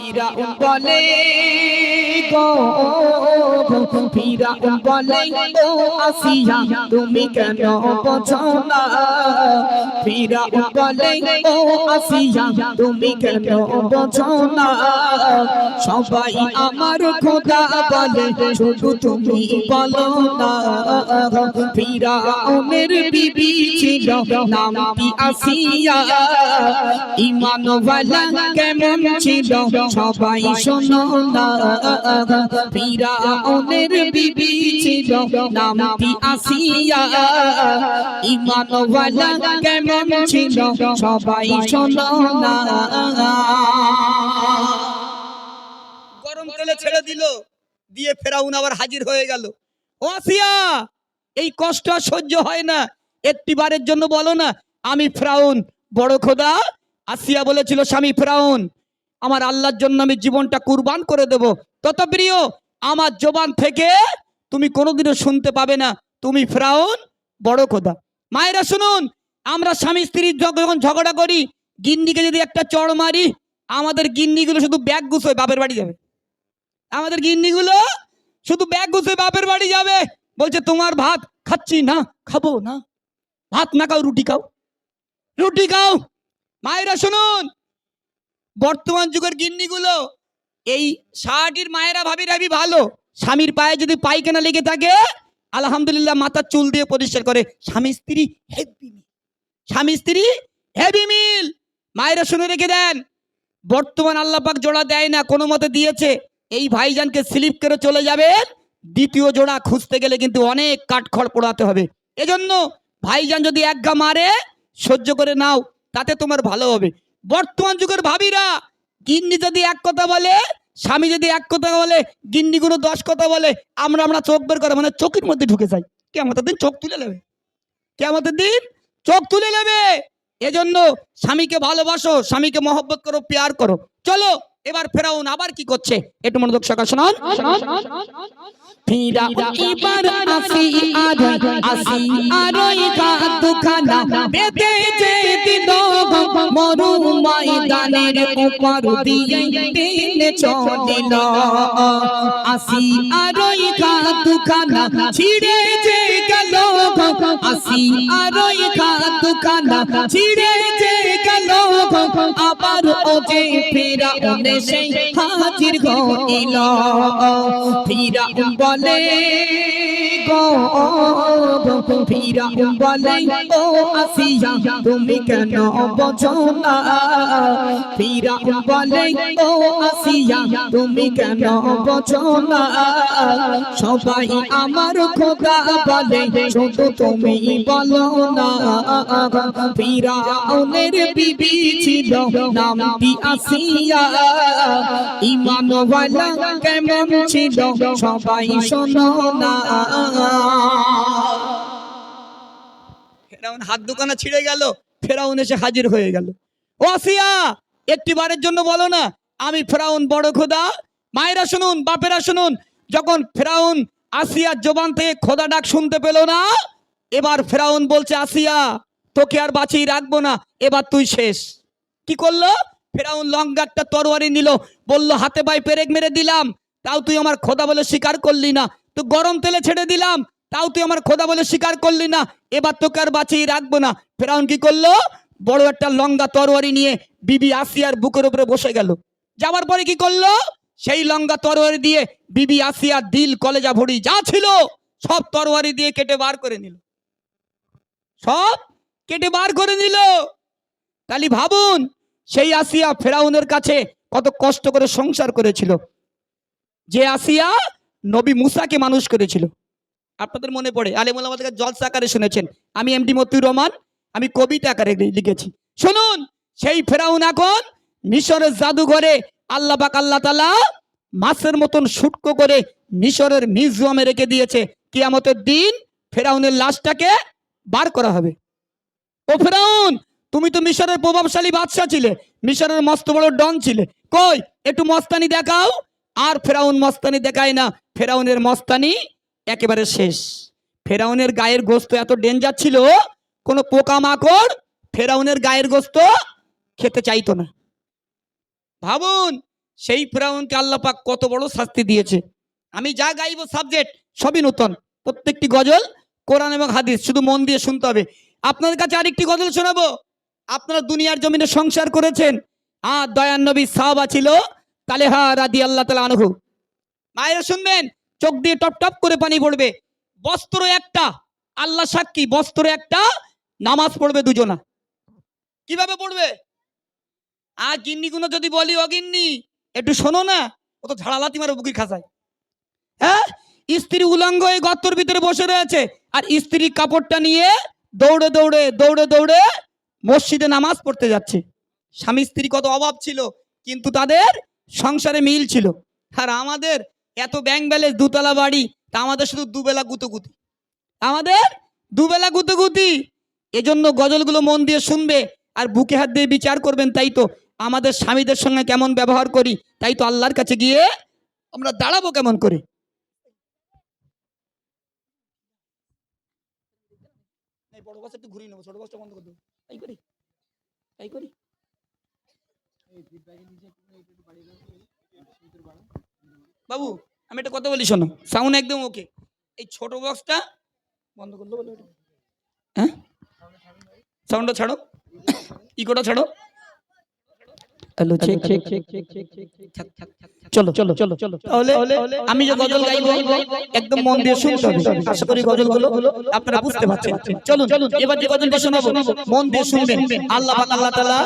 ফিরাউন বলে গো ফিরাউন বলে ও আসিয়া তুমি কেন বোঝো না ফিরাউন বলে ও আসিয়া তুমি কেন বোঝো না সবাই আমার খোদা বলে শুধু তুমি বলো না ফিরাউনের বিবি ছিল নামটি আসিয়া ঈমানওয়ালা কেমন ছিল সবাই শোনো না ফিরাউনের বিবি ছিল নামটি আসিয়া ঈমানওয়ালা কেমন ছিল সবাই শোনো না গরম তেলে ছেড়ে দিল দিয়ে ফেরাউন আবার হাজির হয়ে গেল ও আসিয়া এই কষ্ট আর সহ্য হয় না একটিবারের জন্য বলো না আমি ফেরাউন বড় খোদা আসিয়া বলেছিল স্বামী ফেরাউন আমার আল্লাহর জন্য আমি জীবনটা কুরবান করে দেব তত প্রিয় আমার জবান থেকে তুমি কোনোদিনও শুনতে পাবে না তুমি ফেরাউন বড় খোদা মায়েরা শুনুন আমরা স্বামী স্ত্রীর যখন ঝগড়া করি গিন্নিকে যদি একটা চড় মারি আমাদের গিন্নিগুলো শুধু ব্যাগ গুছোয় বাপের বাড়ি যাবে আমাদের গিন্নিগুলো শুধু ব্যাগ গুছোয় বাপের বাড়ি যাবে বলছে তোমার ভাত খাচ্ছি না খাবো না ভাত না খাও রুটি খাও রুটি খাও মায়েরা শুনুন বর্তমান যুগের গিন্নিগুলো এই শাড়ির মায়েরা ভাবির ভালো স্বামীর পায়ে যদি পায়খানা লেগে থাকে আলহামদুলিল্লাহ মাথার চুল দিয়ে পরিষ্কার করে স্বামী স্ত্রী হেভি মিল স্বামী স্ত্রী হেভি মিল মায়েরা শুনে রেখে দেন বর্তমান আল্লাহ পাক জোড়া দেয় না কোনো মতে দিয়েছে এই ভাইজানকে স্লিপ করে চলে যাবেন দ্বিতীয় জোড়া খুঁজতে গেলে কিন্তু অনেক কাঠখড় পোড়াতে হবে এজন্য ভাইজান যদি একগা মারে সহ্য করে নাও তাতে তোমার ভালো হবে বর্তমান যুগের ভাবিরা গিন্নি যদি এক কথা বলে স্বামী যদি এক কথা বলে গিন্নিগুলো 10 কথা বলে আমরা চোখ বের করে মানে চোখের মধ্যে ঢুকে যাই কিয়ামতের দিন চোখ তুলে নেবে কিয়ামতের দিন চোখ তুলে নেবে এজন্য স্বামীকে ভালোবাসো স্বামীকে মহব্বত করো প্যার করো চলো এবার ফেরাউন আবার কি করছে একটু মনোযোগ সহকারে শুনুন ফিরাউন এবার আসি আরই কাতুখানা বেঁধেছে দিল মরু ময়দানের উপর দিয়ে টেনে চলিল আসি আরই কাতুখানা ছিড়েছে গেল আসি আরই কাতুখানা ছিড়েছে গেল আবার ও যে ফিরাউন সেই হাজির হইল ফিরাউন বলে গো ফিরাউন বলে ও আসিয়া তুমি কেন বোঝো না ফিরাউন বলে ও আসিয়া তুমি কেন বোঝো না সবাই আমার খোদা বলে শুধু তুমি বলো না ফিরাউনের বিবি ছিল নামটি আসিয়া ঈমানওয়ালা কেমন ছিল সবাই শোনো না ফেরাউন হাত দুখানা ছিঁড়ে গেল ফেরাউন এসে হাজির হয়ে গেল ও আসিয়া একটিবারের জন্য বলো না আমি ফেরাউন বড় খোদা মায়েরা শুনুন বাপেরা শুনুন যখন ফেরাউন আসিয়ার জবান থেকে খোদা ডাক শুনতে পেল না এবার ফেরাউন বলছে আসিয়া তোকে আর বাঁচিয়ে রাখবো না এবার তুই শেষ কি করলো ফেরাউন লঙ্কা একটা তরবারি নিল বলল হাতে পায়ে পেরেক মেরে দিলাম তাও তুই আমার খোদা বলে স্বীকার করলি না তো গরম তেলে ছেড়ে দিলাম তাও তুই আমার খোদা বলে স্বীকার করলি না এবার তোকে আর বাঁচিয়ে রাখবো না ফেরাউন কি করলো বড় একটা লঙ্কা তরবারি নিয়ে বিবি আসিয়ার বুকের উপরে বসে গেল যাওয়ার পরে কি করলো সেই লঙ্কা তরবারি দিয়ে বিবি আসিয়ার দিল কলেজা ভুঁড়ি যা ছিল সব তরবারি দিয়ে কেটে বার করে নিল সব কেটে বার করে নিল তাহলে ভাবুন সেই আসিয়া ফেরাউনের কাছে কত কষ্ট করে সংসার করেছিল যে আসিয়া নবী মুসাকে মানুষ করেছিল আপনাদের মনে পড়ে আলেমুল আমাদের জলসা আকারে শুনেছেন আমি এমডি মতিউর রহমান আমি কবিতা আকারে লিখেছি শুনুন সেই ফেরাউন এখন মিশরের জাদুঘরে আল্লাহ পাক আল্লাহ তাআলা মাছের মতন শুটকো করে মিশরের মিউজিয়ামে রেখে দিয়েছে কিয়ামতের দিন ফেরাউনের লাশটাকে বার করা হবে ও ফেরাউন তুমি তো মিশরের প্রভাবশালী বাদশা ছিলে মিশরের মস্ত বড় ডন ছিলে কই একটু মস্তানি দেখাও আর ফেরাউন মস্তানি দেখায় না ফেরাউনের মস্তানি একেবারে শেষ ফেরাউনের গায়ের গোস্ত এত ডেঞ্জার ছিল কোনো পোকামাকড় ফেরাউনের গায়ের গোস্ত খেতে চাইতো না ভাবুন সেই ফেরাউনকে আল্লাহ পাক কত বড় শাস্তি দিয়েছে। আমি যা গাইবো সাবজেক্ট সবই নতুন, প্রত্যেকটি গজল কোরআন এবং হাদিস, শুধু মন দিয়ে শুনতে হবে। আপনাদের কাছে আরেকটি গজল শোনাবো। আপনারা দুনিয়ার জমিনে সংসার করেছেন, আর দয়ার নবী সাহাবা ছিল তালেহা রাদিয়াল্লাহু তাআলা আনহু। মায়েরা শুনবেন, চোখ দিয়ে টপ টপ করে পানি পড়বে। বস্ত্র একটা, আল্লাহ সাক্ষী, বস্ত্র একটা, নামাজ পড়বে দুজনা। কিভাবে পড়বে? আর গিন্নিগুলো যদি বলি অগিন্নি একটু শোনো না, ও তো ঝাড়ালাতি মারে বুকির খাসায়। হ্যাঁ, স্ত্রী উলঙ্গ হয়ে গর্তর ভিতরে বসে রয়েছে, আর স্ত্রীর কাপড়টা নিয়ে দৌড়ে দৌড়ে দৌড়ে দৌড়ে মসজিদে নামাজ পড়তে যাচ্ছে। স্বামী স্ত্রী কত অভাব ছিল, কিন্তু তাদের সংসারে মিল ছিল। আর আমাদের এত ব্যাংক ব্যালেন্স, দুতলা বাড়ি, তা আমাদের শুধু দুবেলা গুতুগুতি, আমাদের দুবেলা গুতুগুতি। এজন্য গজলগুলো মন দিয়ে শুনবে আর বুকে হাত দিয়ে বিচার করবেন। তাই তো আমাদের স্বামীদের সঙ্গে কেমন ব্যবহার করি, তাই তো আল্লাহর কাছে গিয়ে আমরা দাঁড়াবো কেমন করে। বড় গাছ একটু ঘুরিয়ে নেবো, ছোট গাছটা বন্ধ করে দেবো, তাই করি তাই করি। বাবু আমি একটা কথা বলি, শোনো, সাউন্ড একদম ওকে। এই ছোট বক্সটা বন্ধ করলো বলে, হ্যাঁ সাউন্ডটা ছাড়ো, ইকোটা ছাড়ো। Hello, check check check check check check. চলো চলো চলো চলো। তাহলে আমি যে গজল গাইবো একদম মন দিয়ে শুনতে হবে। আশা করি গজলগুলো আপনারা বুঝতে পারছেন। চলুন এবার যে গজলটা শোনাবো মন দিয়ে শুনবেন। আল্লাহ পাক আল্লাহ তাআলা